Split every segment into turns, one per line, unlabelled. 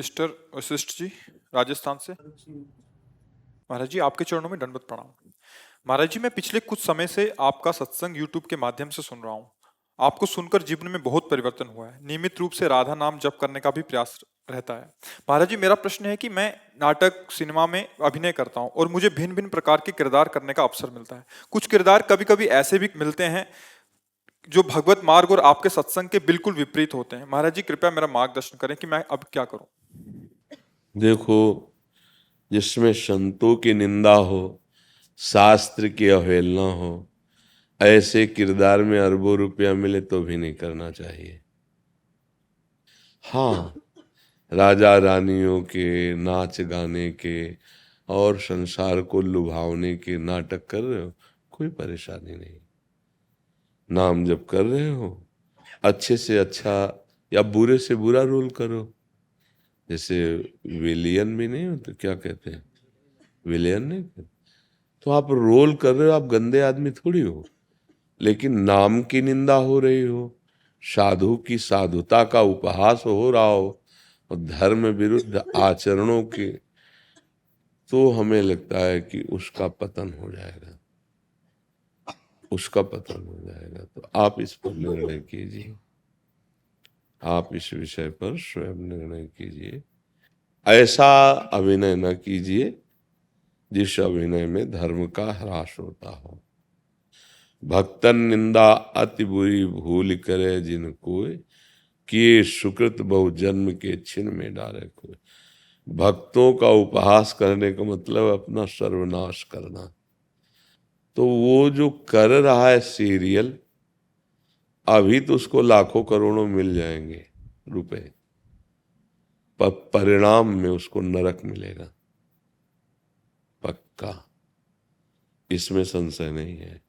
योगेश्वर वशिष्ठ जी, राजस्थान से। महाराज जी, आपके चरणों में दंडवत प्रणाम। महाराज जी, मैं पिछले कुछ समय से आपका सत्संग यूट्यूब के माध्यम से सुन रहा हूँ। आपको सुनकर जीवन में बहुत परिवर्तन हुआ है। नियमित रूप से राधा नाम जप करने का भी प्रयास रहता है। महाराज जी, मेरा प्रश्न है कि मैं नाटक सिनेमा में अभिनय करता हूँ और मुझे भिन्न भिन्न प्रकार के किरदार करने का अवसर मिलता है। कुछ किरदार कभी कभी ऐसे भी मिलते हैं जो भगवत मार्ग और आपके सत्संग के बिल्कुल विपरीत होते हैं। महाराज जी, कृपया मेरा मार्गदर्शन करें कि मैं अब क्या करूं।
देखो, जिसमें संतों की निंदा हो, शास्त्र की अवहेलना हो, ऐसे किरदार में अरबों रुपया मिले तो भी नहीं करना चाहिए। हाँ, राजा रानियों के नाच गाने के और संसार को लुभावने के नाटक कर रहे हो, कोई परेशानी नहीं। नाम जप कर रहे हो, अच्छे से अच्छा या बुरे से बुरा रोल करो। जैसे विलियन भी नहीं होते, क्या कहते हैं, विलियन नहीं कहते। तो आप रोल कर रहे हो, आप गंदे आदमी थोड़ी हो। लेकिन नाम की निंदा हो रही हो, साधु की साधुता का उपहास हो रहा हो और धर्म विरुद्ध आचरणों के, तो हमें लगता है कि उसका पतन हो जाएगा, उसका पतन हो जाएगा। तो आप इस पर निर्णय कीजिए, आप इस विषय पर स्वयं निर्णय कीजिए। ऐसा अभिनय न कीजिए जिस अभिनय में धर्म का ह्रास होता हो। भक्तन निंदा अति बुरी भूल करे जिन कोय, किए सुकृत बहु जन्म के छिन में डारे कोय। भक्तों का उपहास करने का मतलब अपना सर्वनाश करना। तो वो जो कर रहा है सीरियल, अभी तो उसको लाखों करोड़ों मिल जाएंगे रुपए, पर परिणाम में उसको नरक मिलेगा, पक्का, इसमें संशय नहीं है।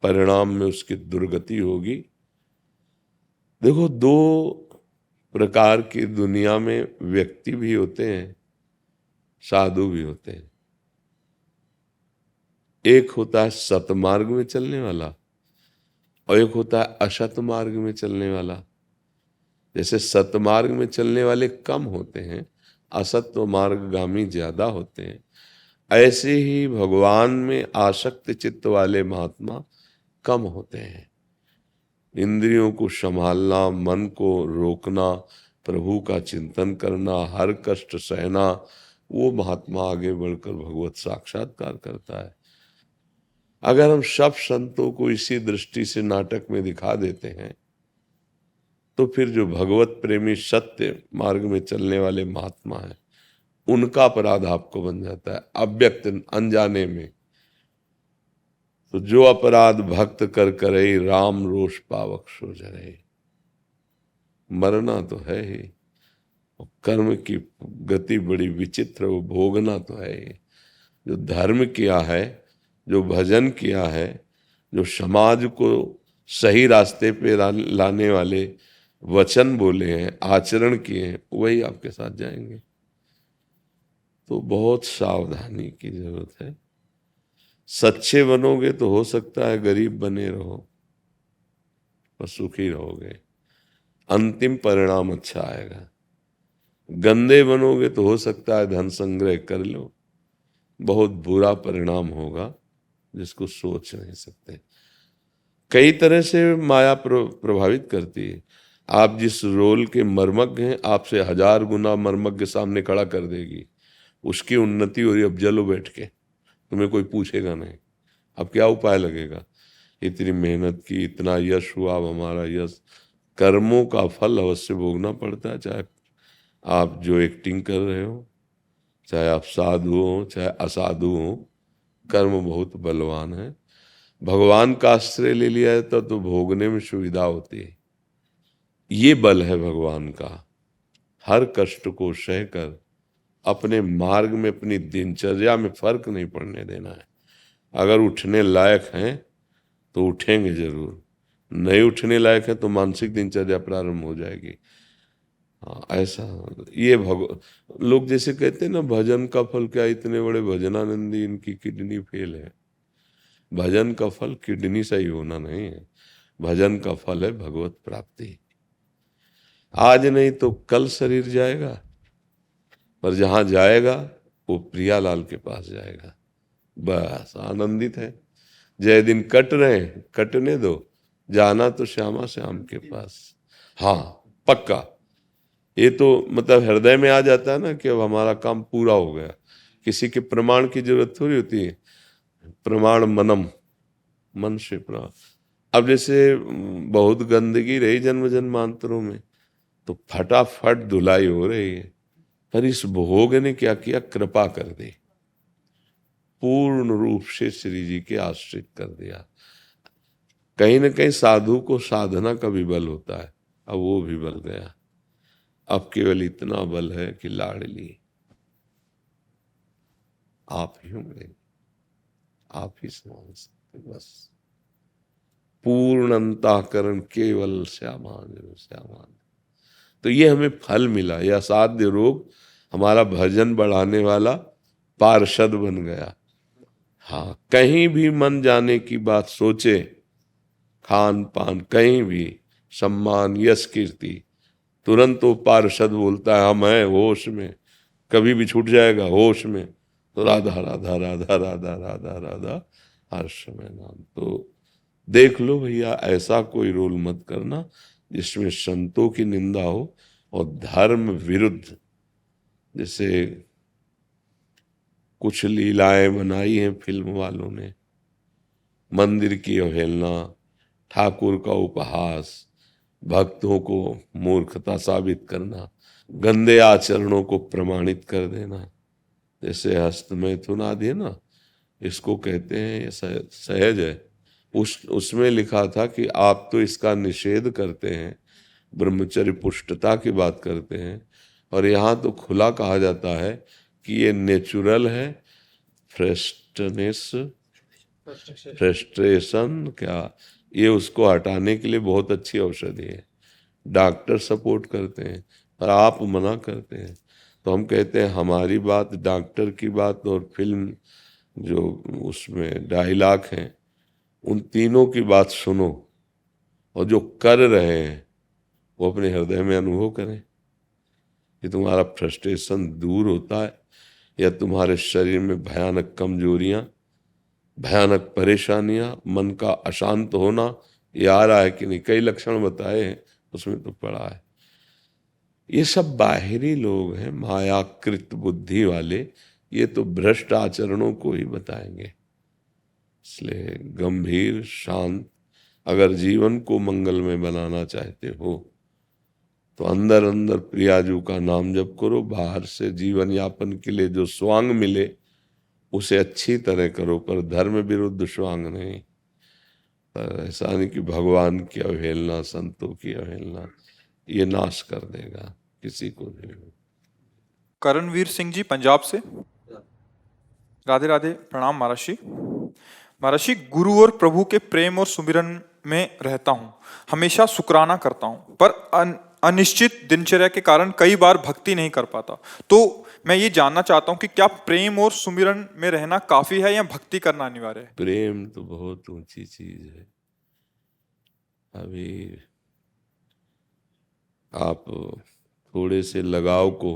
परिणाम में उसकी दुर्गति होगी। देखो, दो प्रकार की दुनिया में व्यक्ति भी होते हैं, साधु भी होते हैं। एक होता है सतमार्ग में चलने वाला और एक होता है असत मार्ग में चलने वाला। जैसे सतमार्ग में चलने वाले कम होते हैं, असत मार्गगामी ज्यादा होते हैं, ऐसे ही भगवान में आसक्त चित्त वाले महात्मा कम होते हैं। इंद्रियों को संभालना, मन को रोकना, प्रभु का चिंतन करना, हर कष्ट सहना, वो महात्मा आगे बढ़कर भगवत साक्षात्कार करता है। अगर हम सब संतों को इसी दृष्टि से नाटक में दिखा देते हैं तो फिर जो भगवत प्रेमी सत्य मार्ग में चलने वाले महात्मा हैं, उनका अपराध आपको बन जाता है अव्यक्त अनजाने में। तो जो अपराध भक्त कर करे, राम रोष पावक सो जरे। मरना तो है ही, कर्म की गति बड़ी विचित्र, वो भोगना तो है ही। जो धर्म किया है, जो भजन किया है, जो समाज को सही रास्ते पे लाने वाले वचन बोले हैं, आचरण किए हैं, वही आपके साथ जाएंगे। तो बहुत सावधानी की जरूरत है। सच्चे बनोगे तो हो सकता है गरीब बने रहो पर सुखी रहोगे, अंतिम परिणाम अच्छा आएगा। गंदे बनोगे तो हो सकता है धन संग्रह कर लो, बहुत बुरा परिणाम होगा जिसको सोच नहीं सकते। कई तरह से माया प्रभावित करती है। आप जिस रोल के मर्मज्ञ हैं, आपसे 1000 गुना मर्मज्ञ सामने खड़ा कर देगी। उसकी उन्नति हो रही, अब जलो बैठ के, तुम्हें कोई पूछेगा नहीं। अब क्या उपाय लगेगा? इतनी मेहनत की, इतना यश हुआ, अब हमारा यश। कर्मों का फल अवश्य भोगना पड़ता है, चाहे आप जो एक्टिंग कर रहे हो, चाहे आप साधु हो चाहे असाधु हो, कर्म बहुत बलवान है। भगवान का आश्रय ले लिया है तो भोगने में सुविधा होती है। ये बल है भगवान का, हर कष्ट को सहकर अपने मार्ग में, अपनी दिनचर्या में फर्क नहीं पड़ने देना है। अगर उठने लायक हैं तो उठेंगे जरूर, नहीं उठने लायक है तो मानसिक दिनचर्या प्रारंभ हो जाएगी। हाँ, ऐसा ये लोग जैसे कहते हैं ना, भजन का फल क्या, इतने बड़े भजनानंदी, इनकी किडनी फेल है। भजन का फल किडनी सही होना नहीं है, भजन का फल है भगवत प्राप्ति। आज नहीं तो कल शरीर जाएगा, पर जहाँ जाएगा वो प्रियालाल के पास जाएगा, बस आनंदित है। जय दिन कट रहे हैं, कटने दो, जाना तो श्यामा श्याम के पास। हाँ पक्का, ये तो मतलब हृदय में आ जाता है ना कि अब हमारा काम पूरा हो गया, किसी के प्रमाण की जरूरत थोड़ी होती है। प्रमाण मनम, मन से प्रमाण। अब जैसे बहुत गंदगी रही जन्म जन्मांतरों में, तो फटाफट धुलाई हो रही है, पर इस भोग ने क्या किया, कृपा कर दी, पूर्ण रूप से श्री जी के आश्रित कर दिया। कहीं ना कहीं साधु को साधना का भी बल होता है, अब वो भी बल गया। अब केवल इतना बल है कि लाडली आप ही होंगे, आप ही संभाल सकते, बस पूर्ण अंतःकरण केवल श्यामान श्यामान। तो ये हमें फल मिला, यह असाध्य रोग हमारा भजन बढ़ाने वाला पार्षद बन गया। हाँ, कहीं भी मन जाने की बात सोचे, खान पान कहीं भी, सम्मान यश कीर्ति, तुरंत वो पार्षद बोलता है हम हैं होश में, कभी भी छूट जाएगा होश में, तो राधा राधा राधा राधा राधा राधा हर समय नाम। तो देख लो भैया, ऐसा कोई रोल मत करना जिसमें संतों की निंदा हो और धर्म विरुद्ध। जैसे कुछ लीलाएं बनाई हैं फिल्म वालों ने, मंदिर की अवहेलना, ठाकुर का उपहास, भक्तों को मूर्खता साबित करना, गंदे आचरणों को प्रमाणित कर देना। जैसे हस्तमैथुन आदि है ना, इसको कहते हैं, ये सहज है। उसमें लिखा था कि आप तो इसका निषेध करते हैं, ब्रह्मचर्य पुष्टता की बात करते हैं, और यहाँ तो खुला कहा जाता है कि ये नेचुरल है, फ्रस्ट्रेशन क्या, ये उसको हटाने के लिए बहुत अच्छी औषधि है। डॉक्टर सपोर्ट करते हैं और आप मना करते हैं। तो हम कहते हैं हमारी बात, डॉक्टर की बात और फिल्म जो उसमें डायलॉग हैं, उन तीनों की बात सुनो, और जो कर रहे हैं वो अपने हृदय में अनुभव करें कि तुम्हारा फ्रस्ट्रेशन दूर होता है, या तुम्हारे शरीर में भयानक कमजोरियां, भयानक परेशानियां, मन का अशांत होना, ये आ रहा है कि नहीं। कई लक्षण बताए हैं उसमें तो पड़ा है। ये सब बाहरी लोग हैं, मायाकृत बुद्धि वाले, ये तो भ्रष्ट आचरणों को ही बताएंगे। इसलिए गंभीर शांत, अगर जीवन को मंगलमय बनाना चाहते हो तो अंदर अंदर प्रियाजू का नाम जप करो, बाहर से जीवन यापन के लिए जो स्वांग मिले उसे अच्छी तरह करो, पर धर्म विरुद्ध स्वांग नहीं। पर ऐसा नहीं कि भगवान की अवहेलना, संतों की अवहेलना, ये नाश कर देगा किसी को नहीं।
करणवीर सिंह जी पंजाब से, राधे राधे, प्रणाम महाराज जी। महाराज जी, गुरु और प्रभु के प्रेम और सुमिरन में रहता हूँ, हमेशा शुक्राना करता हूँ, पर अनिश्चित दिनचर्या के कारण कई बार भक्ति नहीं कर पाता। तो मैं ये जानना चाहता हूँ कि क्या प्रेम और सुमिरन में रहना काफी है या भक्ति करना अनिवार्य है?
प्रेम तो बहुत ऊंची चीज है। अभी आप थोड़े से लगाव को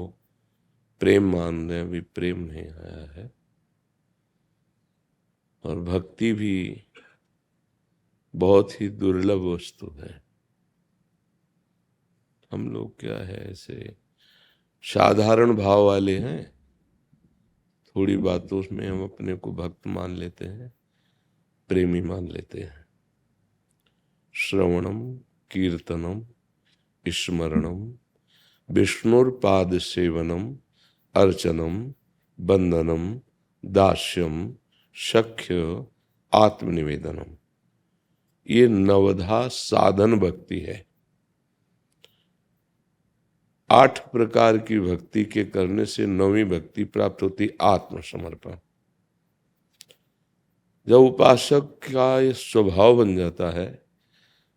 प्रेम मान रहे हैं, अभी प्रेम नहीं आया है। और भक्ति भी बहुत ही दुर्लभ वस्तु है। हम लोग क्या है, ऐसे साधारण भाव वाले हैं, थोड़ी बातों में हम अपने को भक्त मान लेते हैं, प्रेमी मान लेते हैं। श्रवणम कीर्तनम स्मरणम विष्णुर्पाद सेवनम अर्चनम बंदनम दास्यम सख्य आत्मनिवेदनम, ये नवधा साधन भक्ति है। 8 प्रकार की भक्ति के करने से 9वीं भक्ति प्राप्त होती, आत्मसमर्पण। जब उपासक का ये स्वभाव बन जाता है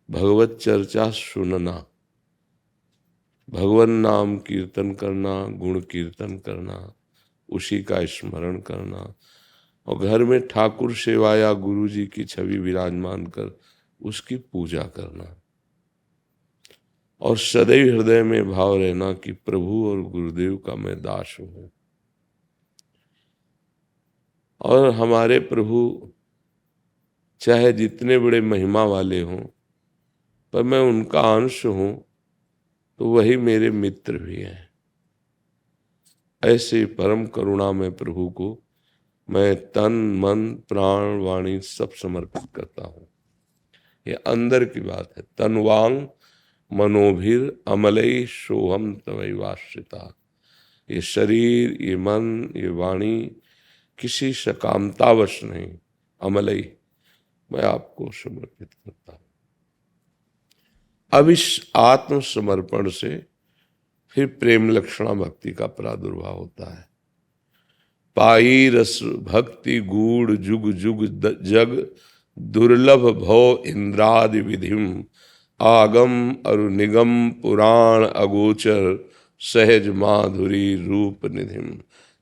भगवत चर्चा सुनना, भगवान नाम कीर्तन करना, गुण कीर्तन करना, उसी का स्मरण करना, और घर में ठाकुर सेवा या गुरु जी की छवि विराजमान कर उसकी पूजा करना, और सदैव हृदय में भाव रहना कि प्रभु और गुरुदेव का मैं दास हूं। और हमारे प्रभु चाहे जितने बड़े महिमा वाले हों, पर मैं उनका अंश हूं, तो वही मेरे मित्र भी हैं। ऐसे परम करुणा में प्रभु को मैं तन मन प्राण वाणी सब समर्पित करता हूं। ये अंदर की बात है। तन वांग मनोभिर अमलई सोहम तवैवाश्रिता। ये शरीर, ये मन, ये वाणी किसी सकामतावश नहीं, अमलई मैं आपको समर्पित करता हूं। अब इस आत्मसमर्पण से फिर प्रेम लक्षणा भक्ति का प्रादुर्भाव होता है। पाई रस भक्ति गूढ़ जुग जुग जग दुर्लभ भव इंद्रादि विधिम आगम अरु निगम पुराण अगोचर सहज माधुरी रूप निधिम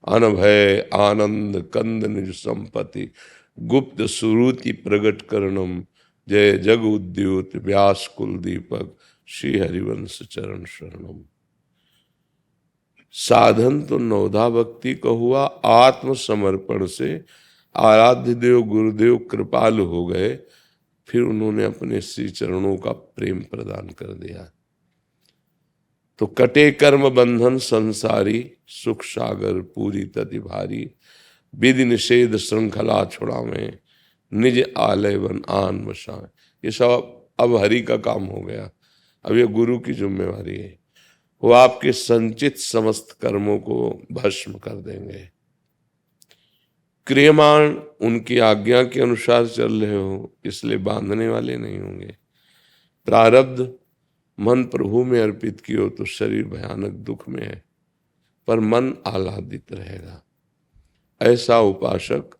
अनभय आनंद कंद निज संपत्ति गुप्त सुरुति प्रगट करणम जय जग उद्योत व्यास कुल दीपक श्री हरिवंश चरण शरणम। साधन तो नवधा भक्ति का हुआ, आत्मसमर्पण से आराध्य देव गुरुदेव कृपालु हो गए, फिर उन्होंने अपने श्री चरणों का प्रेम प्रदान कर दिया। तो कटे कर्म बंधन संसारी सुख सागर पूरी तति भारी विधि निषेध श्रृंखला छुड़ावें निज आलय वन आन बसाएं। ये सब अब हरि का काम हो गया, अब ये गुरु की जिम्मेवारी है। वो आपके संचित समस्त कर्मों को भस्म कर देंगे। क्रियमाण उनकी आज्ञा के अनुसार चल रहे हो, इसलिए बांधने वाले नहीं होंगे। प्रारब्ध मन प्रभु में अर्पित कियो तो शरीर भयानक दुख में है, पर मन आह्लादित रहेगा। ऐसा उपासक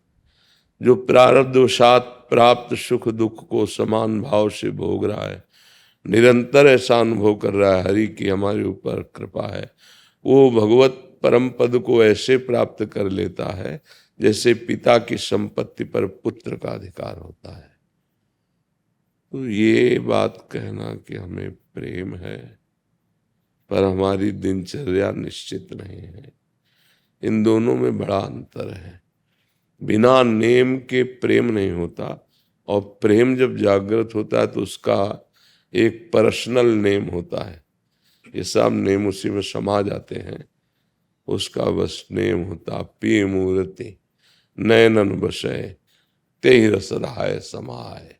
जो प्रारब्धवशात प्राप्त सुख दुख को समान भाव से भोग रहा है, निरंतर ऐसा अनुभव कर रहा है हरि की हमारे ऊपर कृपा है, वो भगवत परम पद को ऐसे प्राप्त कर लेता है जैसे पिता की संपत्ति पर पुत्र का अधिकार होता है। तो ये बात कहना कि हमें प्रेम है पर हमारी दिनचर्या निश्चित नहीं है, इन दोनों में बड़ा अंतर है। बिना नेम के प्रेम नहीं होता, और प्रेम जब जागृत होता है तो उसका एक पर्सनल नेम होता है। ये सब नेम उसी में समा जाते हैं। उसका बस नेम होता पी मूर्ति नयनन बसय ते रस रहाय समाय।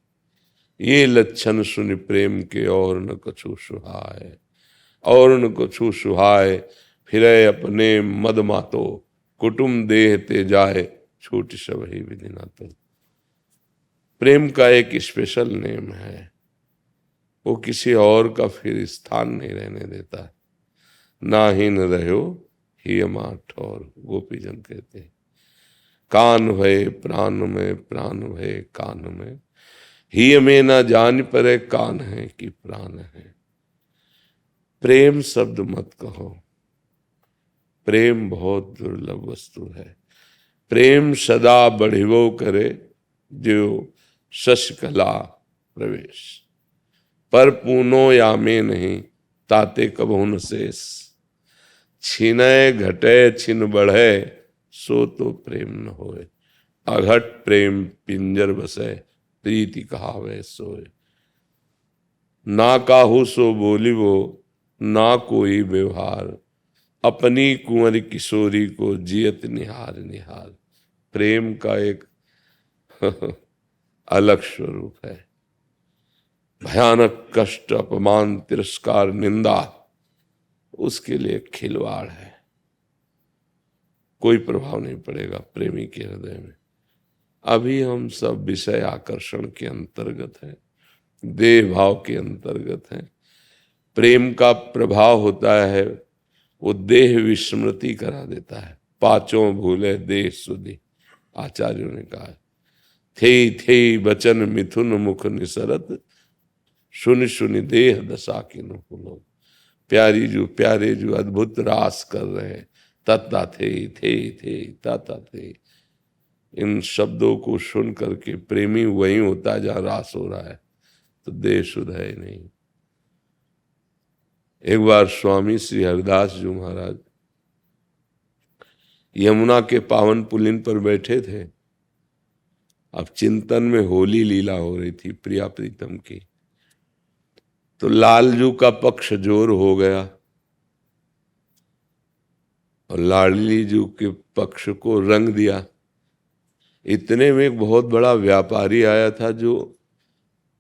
ये लक्षण सुनि प्रेम के और न कछु सुहाय, और न कछु सुहाय फिरे अपने मद मातो कुटुम देह ते जाए छोटी सबही विधि ना तो। प्रेम का एक स्पेशल नेम है, वो किसी और का फिर स्थान नहीं रहने देता। ना ही न रहो ही अमा ठौर, गोपीजन कहते हैं। कान भय प्राण में, प्राण भय कान में, ही में ना जान परे कान है कि प्राण है। प्रेम शब्द मत कहो, प्रेम बहुत दुर्लभ वस्तु है। प्रेम सदा बढ़िवो करे जो शशकला प्रवेश, पर पूनो या में नहीं ताते कबहु न शेष। छिनय घटे छिन बढ़े सो तो प्रेम न होए, अघट प्रेम पिंजर बसे प्रीति कहावे सोए। ना काहू सो बोली वो ना कोई व्यवहार, अपनी कुंवर किशोरी को जियत निहार निहार। प्रेम का एक अलग स्वरूप है। भयानक कष्ट अपमान तिरस्कार निंदा उसके लिए खिलवाड़ है, कोई प्रभाव नहीं पड़ेगा प्रेमी के हृदय में। अभी हम सब विषय आकर्षण के अंतर्गत हैं, देह भाव के अंतर्गत हैं। प्रेम का प्रभाव होता है वो देह विस्मृति करा देता है। पांचों भूले देह सुधि, आचार्यों ने कहा है। थे बचन मिथुन मुख निसरत, सुनि सुनि देह दशा की नुकुलो। प्यारे जो अद्भुत रास कर रहे हैं, तत्ता थे ताता थे। इन शब्दों को सुन करके प्रेमी वही होता है जहां रास हो रहा है, तो देह शुद्ध है नहीं। एक बार स्वामी श्री हरिदास जी महाराज यमुना के पावन पुलिन पर बैठे थे। अब चिंतन में होली लीला हो रही थी प्रिया प्रीतम की। तो लालजू का पक्ष जोर हो गया और लाडली जू के पक्ष को रंग दिया। इतने में एक बहुत बड़ा व्यापारी आया था जो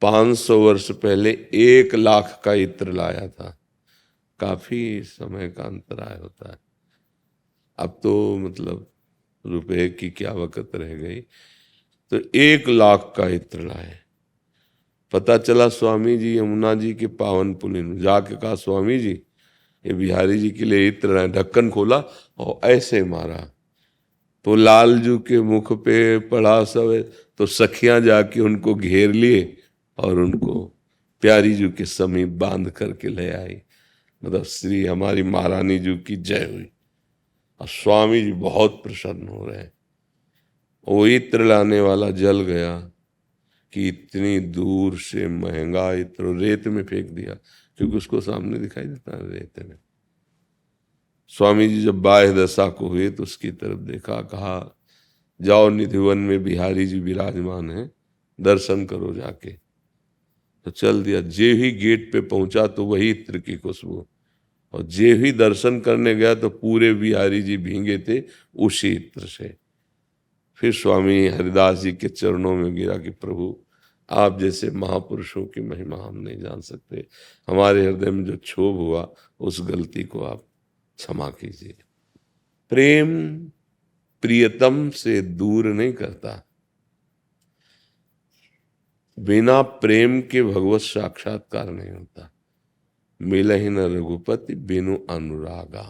500 वर्ष पहले 1,00,000 का इत्र लाया था। काफी समय का अंतराय होता है। अब तो मतलब रुपए की क्या वक़्त रह गई। तो 1,00,000 का इत्र लाए। पता चला स्वामी जी यमुना जी के पावन पुलिन में जाके कहा, स्वामी जी ये बिहारी जी के लिए इत्र लाए। ढक्कन खोला और ऐसे मारा तो लालजू के मुख पे पड़ा सब। तो सखियां जाके उनको घेर लिए और उनको प्यारी जू के समीप बांध करके ले आई। मतलब श्री हमारी महारानी जू की जय हुई। और स्वामी जी बहुत प्रसन्न हो रहे हैं। वो इत्र लाने वाला जल गया कि इतनी दूर से महंगा इत्र रेत में फेंक दिया, क्योंकि उसको सामने दिखाई देता है रेत में। स्वामी जी जब बाह्य दशा को हुए तो उसकी तरफ देखा, कहा जाओ निधिवन में बिहारी जी विराजमान हैं, दर्शन करो जाके। तो चल दिया। जे ही गेट पे पहुंचा तो वही इत्र की खुशबू, और जे ही दर्शन करने गया तो पूरे बिहारी जी भींगे थे उसी इत्र से। फिर स्वामी हरिदास जी के चरणों में गिरा कि प्रभु आप जैसे महापुरुषों की महिमा हम नहीं जान सकते। हमारे हृदय में जो क्षोभ हुआ उस गलती को आप क्षमा कीजिए। प्रेम प्रियतम से दूर नहीं करता। बिना प्रेम के भगवत साक्षात्कार नहीं होता। मिलहि न रघुपति बिनु अनुरागा।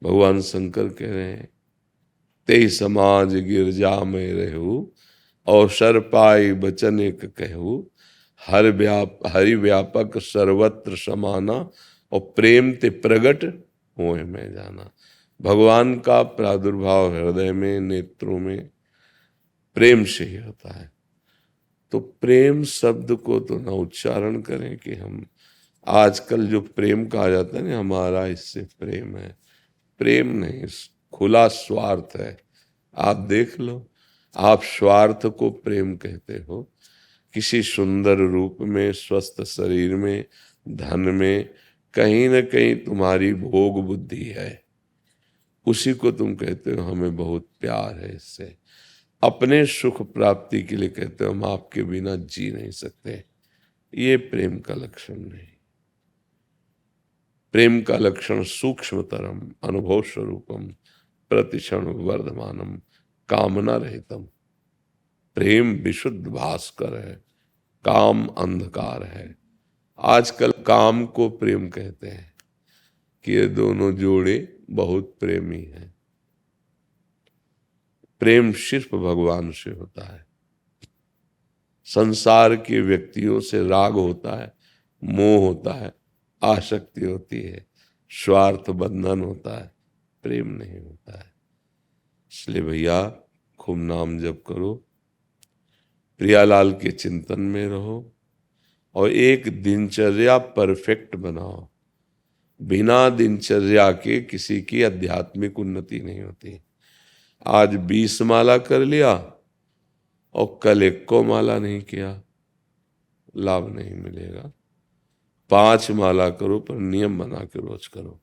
भगवान शंकर कह रहे हैं, तेहि समाज गिरजा में रहू, अवसर पाई बचन एक कहू। हरि व्यापक सर्वत्र समाना, और प्रेम ते प्रगट होए में जाना। भगवान का प्रादुर्भाव हृदय में, नेत्रों में प्रेम से ही होता है। तो प्रेम शब्द को तो ना उच्चारण करें कि हम आजकल जो प्रेम कहा जाता है ना, हमारा इससे प्रेम है। प्रेम नहीं, खुला स्वार्थ है। आप देख लो, आप स्वार्थ को प्रेम कहते हो। किसी सुंदर रूप में, स्वस्थ शरीर में, धन में, कहीं न कहीं तुम्हारी भोग बुद्धि है, उसी को तुम कहते हो हमें बहुत प्यार है इससे। अपने सुख प्राप्ति के लिए कहते हो हम आपके बिना जी नहीं सकते। ये प्रेम का लक्षण नहीं। प्रेम का लक्षण सूक्ष्मतरम, अनुभव स्वरूपम, प्रतिक्षण वर्धमानम, कामना रहितम। प्रेम विशुद्ध भास्कर है, काम अंधकार है। आजकल काम को प्रेम कहते हैं कि ये दोनों जोड़े बहुत प्रेमी हैं। प्रेम सिर्फ भगवान से होता है। संसार के व्यक्तियों से राग होता है, मोह होता है, आसक्ति होती है, स्वार्थ बंधन होता है, प्रेम नहीं होता है। इसलिए भैया खूब नाम जप करो, प्रियालाल के चिंतन में रहो और एक दिनचर्या परफेक्ट बनाओ। बिना दिनचर्या के किसी की आध्यात्मिक उन्नति नहीं होती। आज 20 माला कर लिया और कल 1 को माला नहीं किया, लाभ नहीं मिलेगा। 5 माला करो पर नियम बना के रोज करो।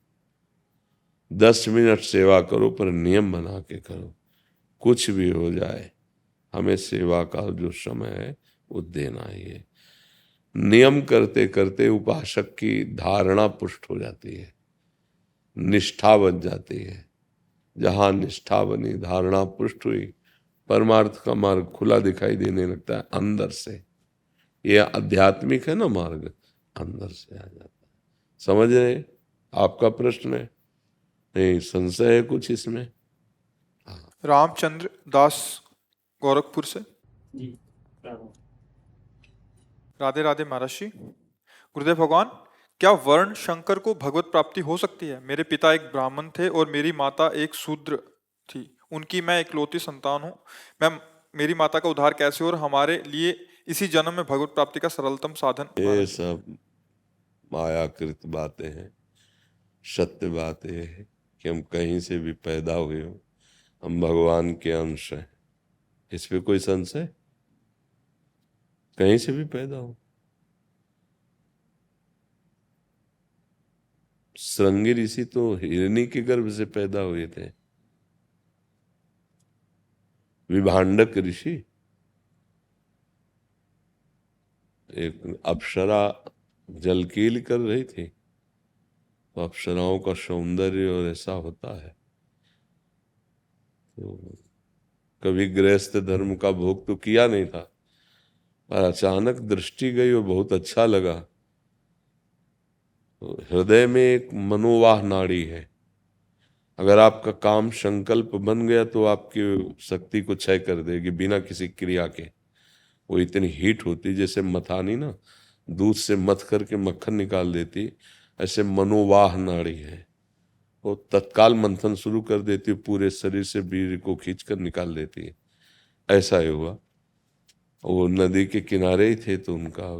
10 मिनट सेवा करो पर नियम बना के करो। कुछ भी हो जाए, हमें सेवा का जो समय है वो देना ही है। नियम करते करते उपासक की धारणा पुष्ट हो जाती है, निष्ठा बन जाती है। जहां निष्ठा बनी, धारणा पुष्ट हुई, परमार्थ का मार्ग खुला दिखाई देने लगता है अंदर से। ये आध्यात्मिक है ना मार्ग, अंदर से आ जाता है। समझ रहे? आपका प्रश्न है? नहीं, संशय है कुछ इसमें?
रामचंद्र दास गोरखपुर से।
जी,
राधे राधे महाराज जी। गुरुदेव भगवान, क्या वर्ण शंकर को भगवत प्राप्ति हो सकती है? मेरे पिता एक ब्राह्मण थे और मेरी माता एक शूद्र थी। उनकी मैं इकलौती संतान हूँ। मेरी माता का उद्धार कैसे हो और हमारे लिए इसी जन्म में भगवत प्राप्ति का सरलतम साधन?
ये सब मायाकृत बातें हैं। सत्य बात यह है कि हम कहीं से भी पैदा हुए हो, हम भगवान के अंश हैं, इस पे कोई संशय? कहीं से भी पैदा हो। श्रृंगी ऋषि तो हिरणी के गर्भ से पैदा हुए थे। विभांडक ऋषि, एक अप्सरा जलकील कर रही थी, तो अप्सराओं का सौंदर्य और ऐसा होता है, तो कभी गृहस्थ धर्म का भोग तो किया नहीं था, पर अचानक दृष्टि गई और बहुत अच्छा लगा। तो हृदय में एक मनोवाह नाड़ी है, अगर आपका काम संकल्प बन गया तो आपकी शक्ति को क्षय कर देगी बिना किसी क्रिया के। वो इतनी हीट होती, जैसे मथानी ना दूध से मथ करके मक्खन निकाल देती, ऐसे मनोवाह नाड़ी है, वो तत्काल मंथन शुरू कर देती, पूरे शरीर से वीर्य को खींच कर निकाल देती है। ऐसा ही हुआ। वो नदी के किनारे ही थे, तो उनका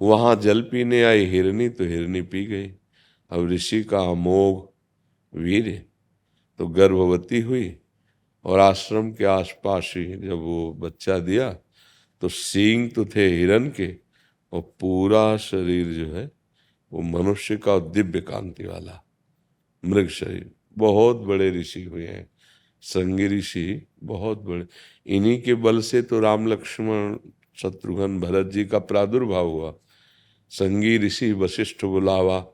वहां जल पीने आई हिरनी, तो हिरनी पी गई। अब ऋषि का अमोघ वीर्य, तो गर्भवती हुई, और आश्रम के आसपास ही जब वो बच्चा दिया तो सींग तो थे हिरन के, और पूरा शरीर जो है वो मनुष्य का दिव्य कांति वाला मृग शरीर। बहुत बड़े ऋषि हुए हैं श्रृंगी ऋषि, बहुत बड़े। इन्हीं के बल से तो राम लक्ष्मण शत्रुघ्न भरत जी का प्रादुर्भाव हुआ। श्रृंगी ऋषि वशिष्ठ बुलावा,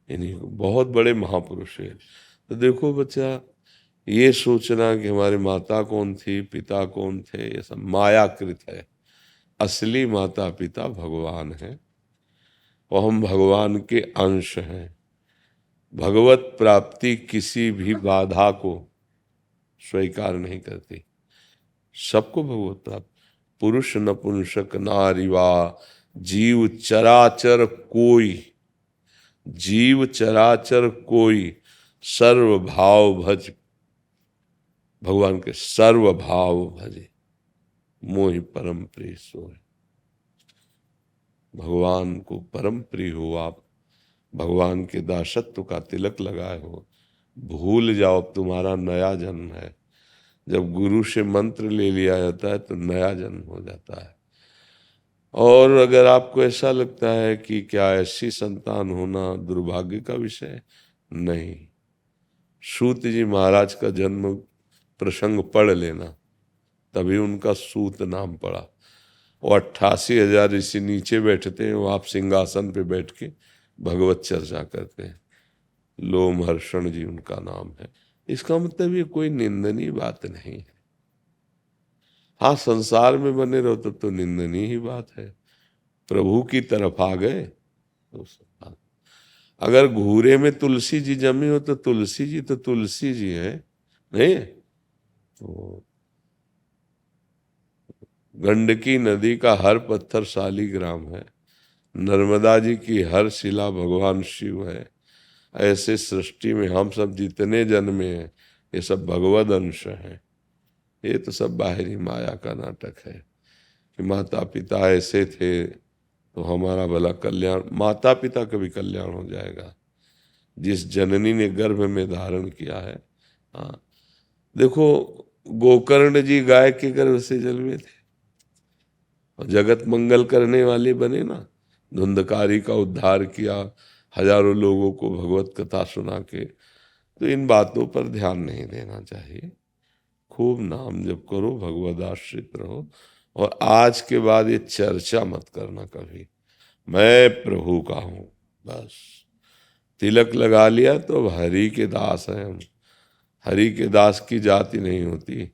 इन्हीं बहुत बड़े महापुरुष है। तो देखो बच्चा, ये सोचना कि हमारे माता कौन थी पिता कौन थे, ये सब मायाकृत है। असली माता पिता भगवान है, और हम भगवान के अंश हैं। भगवत प्राप्ति किसी भी बाधा को स्वीकार नहीं करती, सबको भगवत प्राप्त। पुरुष नपुंसक नारी वा जीव चराचर कोई, जीव चराचर कोई सर्व भाव भज, भगवान के सर्व भाव भजे, मोहि परम प्रिय सोय। भगवान को परम प्रिय हो आप, भगवान के दासत्व का तिलक लगाए हो, भूल जाओ अब तुम्हारा नया जन्म है। जब गुरु से मंत्र ले लिया जाता है तो नया जन्म हो जाता है। और अगर आपको ऐसा लगता है कि क्या ऐसी संतान होना दुर्भाग्य का विषय है, नहीं। सूत जी महाराज का जन्म प्रसंग पढ़ लेना, तभी उनका सूत नाम पड़ा। वो 88,000 ऋषि नीचे बैठते हैं, वो आप सिंहासन पे बैठ के भगवत चर्चा करते हैं। लोमहर्षण जी उनका नाम है। इसका मतलब ये कोई निंदनीय बात नहीं है। हाँ, संसार में बने रहो तब तो निंदनीय ही बात है। प्रभु की तरफ आ गए तो अगर घूरे में तुलसी जी जमी हो तो तुलसी जी तो तुलसी जी है, नहीं? तो गंडकी नदी का हर पत्थर शालिग्राम है, नर्मदा जी की हर शिला भगवान शिव है। ऐसे सृष्टि में हम सब जितने जन्मे हैं ये सब भगवद अंश हैं। ये तो सब बाहरी माया का नाटक है कि माता पिता ऐसे थे तो हमारा भला कल्याण। माता पिता का भी कल्याण हो जाएगा जिस जननी ने गर्भ में धारण किया है। हाँ, देखो गोकर्ण जी गाय के गर्भ से जन्मे थे और जगत मंगल करने वाले बने ना। धुंधकारी का उद्धार किया, हजारों लोगों को भगवत कथा सुना के। तो इन बातों पर ध्यान नहीं देना चाहिए। खूब नाम जप करो, भगवद आश्रित रहो, और आज के बाद ये चर्चा मत करना कभी मैं प्रभु का हूं। बस तिलक लगा लिया तो अब हरि के दास हैं हम। हरि के दास की जाति नहीं होती।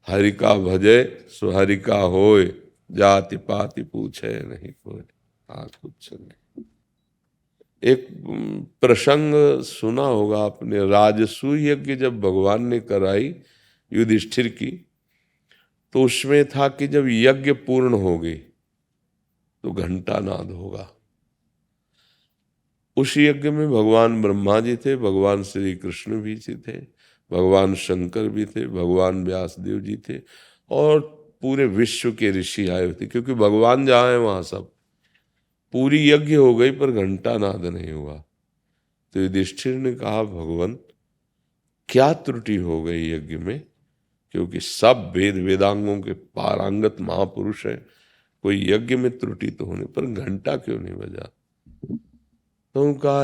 हरि का भजे सो हरि का होए, जाति पाति पूछे नहीं कोई। हाँ, कुछ नहीं। एक प्रसंग सुना होगा आपने, राजसूय यज्ञ जब भगवान ने कराई युधिष्ठिर की, तो उसमें था कि जब यज्ञ पूर्ण हो गई तो घंटा नाद होगा। उस यज्ञ में भगवान ब्रह्मा जी थे, भगवान श्री कृष्ण भी जी थे, भगवान शंकर भी थे, भगवान व्यासदेव जी थे, और पूरे विश्व के ऋषि आए थे। क्योंकि भगवान जहाँ है वहाँ सब, पूरी यज्ञ हो गई पर घंटा नाद नहीं हुआ। तो युधिष्ठिर ने कहा, भगवान क्या त्रुटि हो गई यज्ञ में, क्योंकि सब वेद वेदांगों के पारंगत महापुरुष हैं, कोई यज्ञ में त्रुटि तो होने पर घंटा क्यों नहीं बजा? तो उनका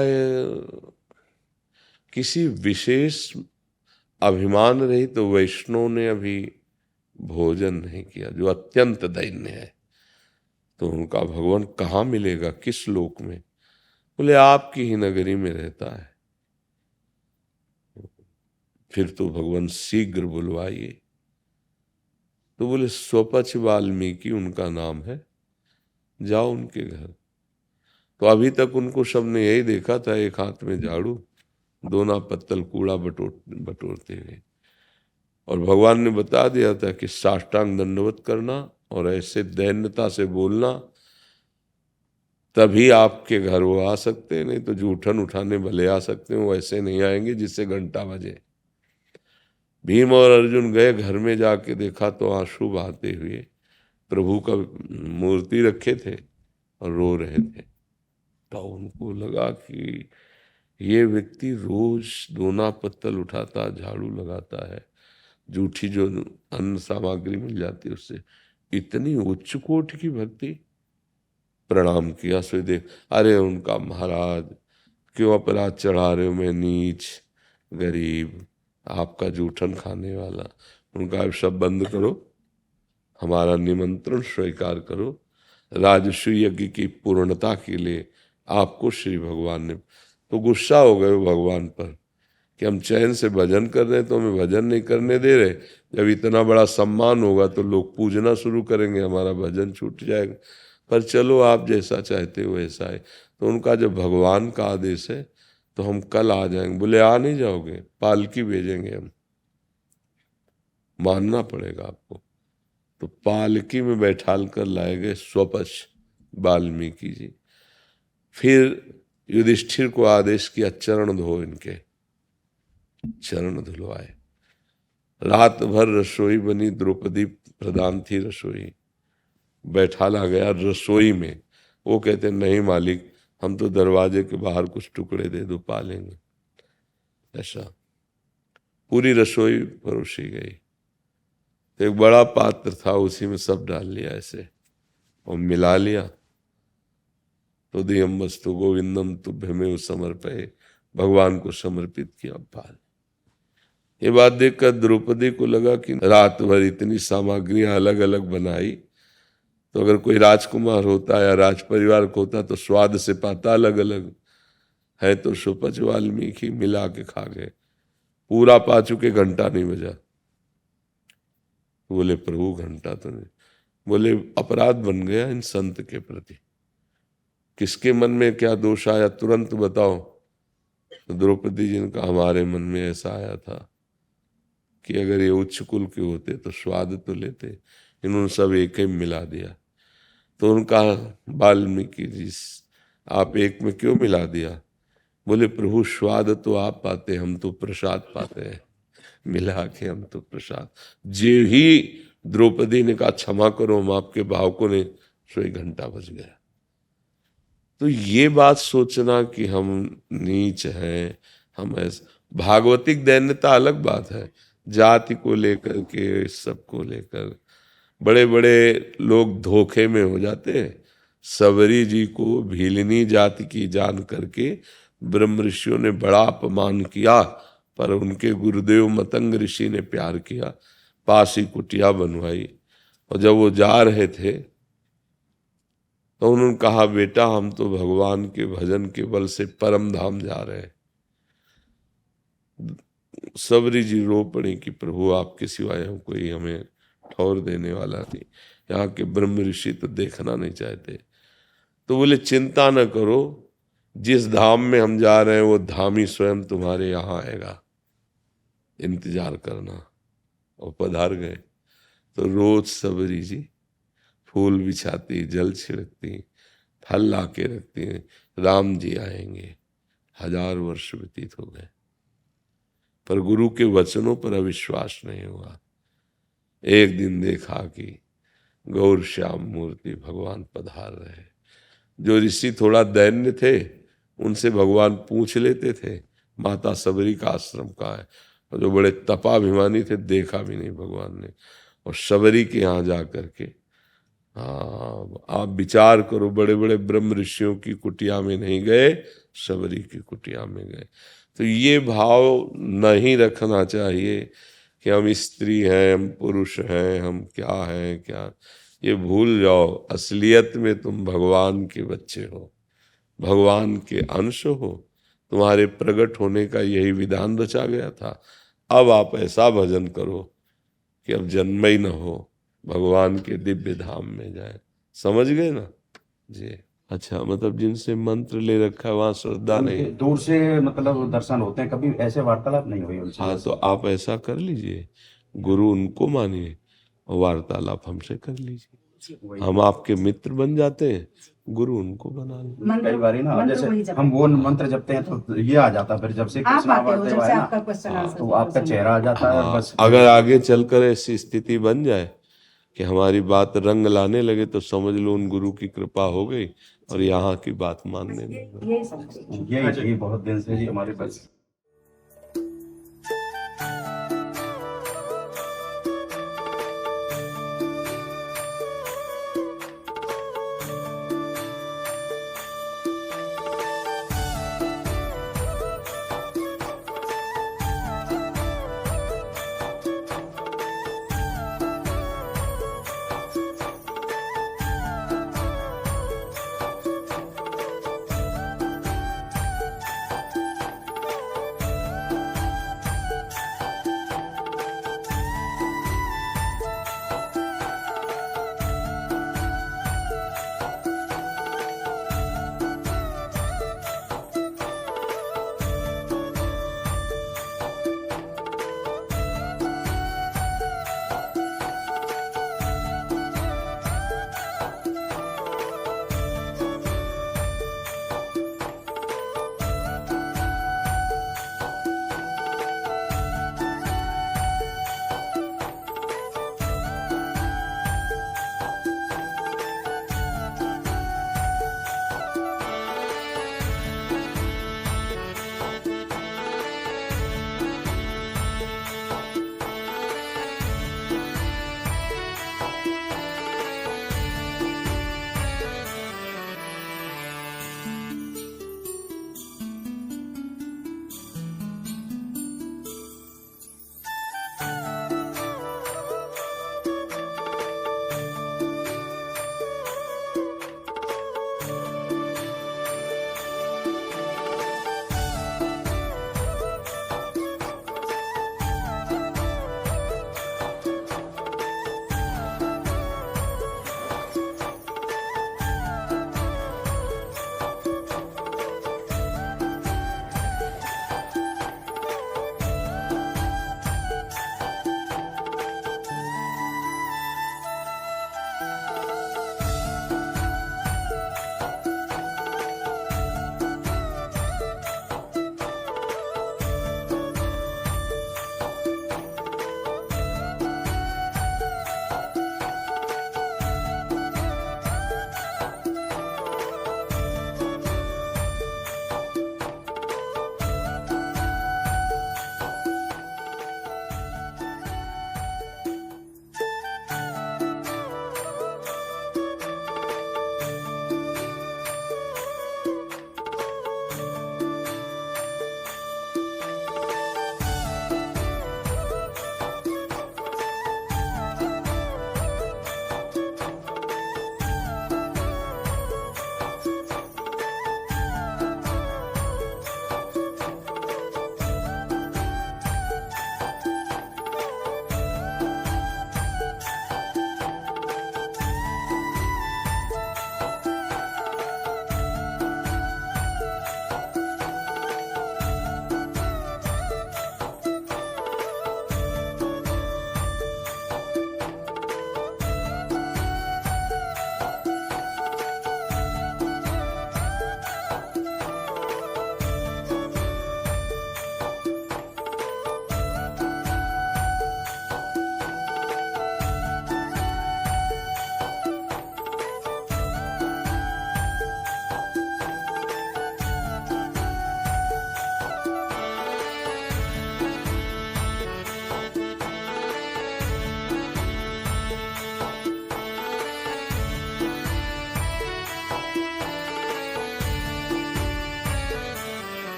किसी विशेष अभिमान रही तो वैष्णव ने अभी भोजन नहीं किया, जो अत्यंत दैन्य है। तो उनका भगवान कहाँ मिलेगा, किस लोक में? बोले आपकी ही नगरी में रहता है। फिर तो भगवान शीघ्र बुलवाइए। तो बोले स्वपच वाल्मीकि उनका नाम है, जाओ उनके घर। तो अभी तक उनको सबने यही देखा था, एक हाथ में झाड़ू, दोना पत्तल कूड़ा बटोरते हुए। और भगवान ने बता दिया था कि साष्टांग दंडवत करना और ऐसे दैन्यता से बोलना, तभी आपके घर वो आ सकते हैं, नहीं तो जूठन उठाने भले आ सकते हैं, वो ऐसे नहीं आएंगे जिससे घंटा बजे। भीम और अर्जुन गए, घर में जाके देखा तो आंसू बहाते हुए प्रभु का मूर्ति रखे थे और रो रहे थे। तो उनको लगा कि ये व्यक्ति रोज दोना पत्तल उठाता, झाड़ू लगाता है, जूठी जो अन्न सामग्री मिल जाती है उससे, इतनी उच्च कोटि की भक्ति। प्रणाम किया। सो देख, अरे उनका महाराज क्यों अपराध चढ़ा रहे हो, मैं नीच गरीब आपका जूठन खाने वाला। उनका सब बंद करो, हमारा निमंत्रण स्वीकार करो। राजसूय यज्ञ की पूर्णता के लिए आपको श्री भगवान ने, तो गुस्सा हो गए भगवान पर कि हम चैन से भजन कर रहे हैं तो हमें भजन नहीं करने दे रहे। जब इतना बड़ा सम्मान होगा तो लोग पूजना शुरू करेंगे, हमारा भजन छूट जाएगा। पर चलो आप जैसा चाहते हो वैसा है। तो उनका जब भगवान का आदेश है तो हम कल आ जाएंगे। बोले आ नहीं जाओगे, पालकी भेजेंगे हम, मानना पड़ेगा आपको। तो पालकी में बैठाल कर लाए गए स्वपच वाल्मीकि जी। फिर युधिष्ठिर को आदेश किया, चरण धो इनके। चरण धुलवाए। रात भर रसोई बनी, द्रौपदी प्रधान थी रसोई, बैठाला गया रसोई में। वो कहते नहीं मालिक, हम तो दरवाजे के बाहर कुछ टुकड़े दे दो, पा लेंगे। ऐसा पूरी रसोई परोसी गई। तो एक बड़ा पात्र था, उसी में सब डाल लिया ऐसे और मिला लिया। तो दियम्बस्तु गोविंदम तुभ्यमेव समर्पये, भगवान को समर्पित किया। पाल ये बात देखकर द्रौपदी को लगा कि रात भर इतनी सामग्रियां अलग अलग बनाई, तो अगर कोई राजकुमार होता या राज परिवार को होता तो स्वाद से पाता अलग अलग है। तो सुपच वाल्मीकि मिला के खा गए, पूरा पा चुके, घंटा नहीं बजा। बोले प्रभु घंटा तो नहीं। बोले अपराध बन गया इन संत के प्रति, किसके मन में क्या दोष आया तुरंत बताओ। तो द्रौपदी जी ने कहा हमारे मन में ऐसा आया था कि अगर ये उच्च कुल के होते तो स्वाद तो लेते, इन्होंने सब एक ही मिला दिया। तो उनका वाल्मीकि जी आप एक में क्यों मिला दिया? बोले प्रभु स्वाद तो आप पाते, हम तो प्रसाद पाते हैं, मिला के हम तो प्रसाद। जे ही द्रौपदी ने कहा क्षमा करो हम आपके भाव को नहीं, सो 1 घंटा बज गया। तो ये बात सोचना कि हम नीच हैं, हम ऐसे, भागवतिक दैन्यता अलग बात है, जाति को लेकर के सबको लेकर बड़े बड़े लोग धोखे में हो जाते हैं। सबरी जी को भीलनी जाति की जान करके ब्रह्म ऋषियों ने बड़ा अपमान किया, पर उनके गुरुदेव मतंग ऋषि ने प्यार किया, पास ही कुटिया बनवाई। और जब वो जा रहे थे तो उन्होंने कहा बेटा हम तो भगवान के भजन के बल से परम धाम जा रहे हैं। सबरी जी रो पड़ी कि प्रभु आपके सिवाय हम कोई हमें ठौर देने वाला नहीं, यहाँ के ब्रह्म ऋषि तो देखना नहीं चाहते। तो बोले चिंता न करो, जिस धाम में हम जा रहे हैं वो धाम ही स्वयं तुम्हारे यहाँ आएगा, इंतजार करना। और पधार गए। तो रोज सबरी जी फूल बिछाती, जल छिड़कती, फल ला के रखती, राम जी आएंगे। 1000 वर्ष व्यतीत हो गए, पर गुरु के वचनों पर अविश्वास नहीं हुआ। एक दिन देखा कि गौर श्याम मूर्ति भगवान पधार रहे, जो ऋषि थोड़ा दैन्य थे उनसे भगवान पूछ लेते थे माता सबरी का आश्रम कहाँ है, और जो बड़े तपाभिमानी थे देखा भी नहीं भगवान ने। और सबरी के यहाँ जा करके, हाँ आप विचार करो, बड़े बड़े ब्रह्म ऋषियों की कुटिया में नहीं गए, सबरी की कुटिया में गए। तो ये भाव नहीं रखना चाहिए कि हम स्त्री हैं, हम पुरुष हैं, हम क्या हैं क्या, ये भूल जाओ। असलियत में तुम भगवान के बच्चे हो, भगवान के अंश हो, तुम्हारे प्रकट होने का यही विधान रचा गया था। अब आप ऐसा भजन करो कि अब जन्म ही न हो, भगवान के दिव्य धाम में जाए। समझ गए ना जी? अच्छा, मतलब जिनसे मंत्र ले रखा है वहाँ श्रद्धा नहीं,
दूर से मतलब दर्शन होते हैं, कभी ऐसे वार्तालाप नहीं हुई उनसे।
हाँ तो आप ऐसा कर लीजिए, गुरु उनको मानिए और वार्तालाप हमसे कर लीजिए, हम आपके मित्र बन जाते हैं, गुरु उनको बना लीजिए।
कई बार ना जैसे हम वो मंत्र जपते हैं तो ये आ जाता है, फिर जब से कृष्णा वार्ते है ना तो आपका चेहरा आ जाता है बस।
अगर आगे चलकर ऐसी स्थिति बन जाए कि हमारी बात रंग लाने लगे तो समझ लो उन गुरु की कृपा हो गई और यहाँ की बात मानने लगे।
ये बहुत दिन से जी हमारे बस।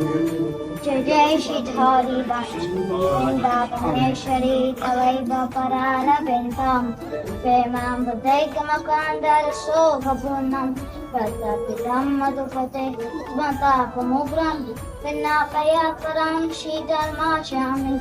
जय जय श्रीधारी वृंदावनेश्वरी तवैव परारविन्दं प्रेमां बुद्धैकमकान्दर शोभपूर्णं प्रतपितं मधुपते स्मतापमुग्रं विनापयात्परं श्रीधर्मास्यामि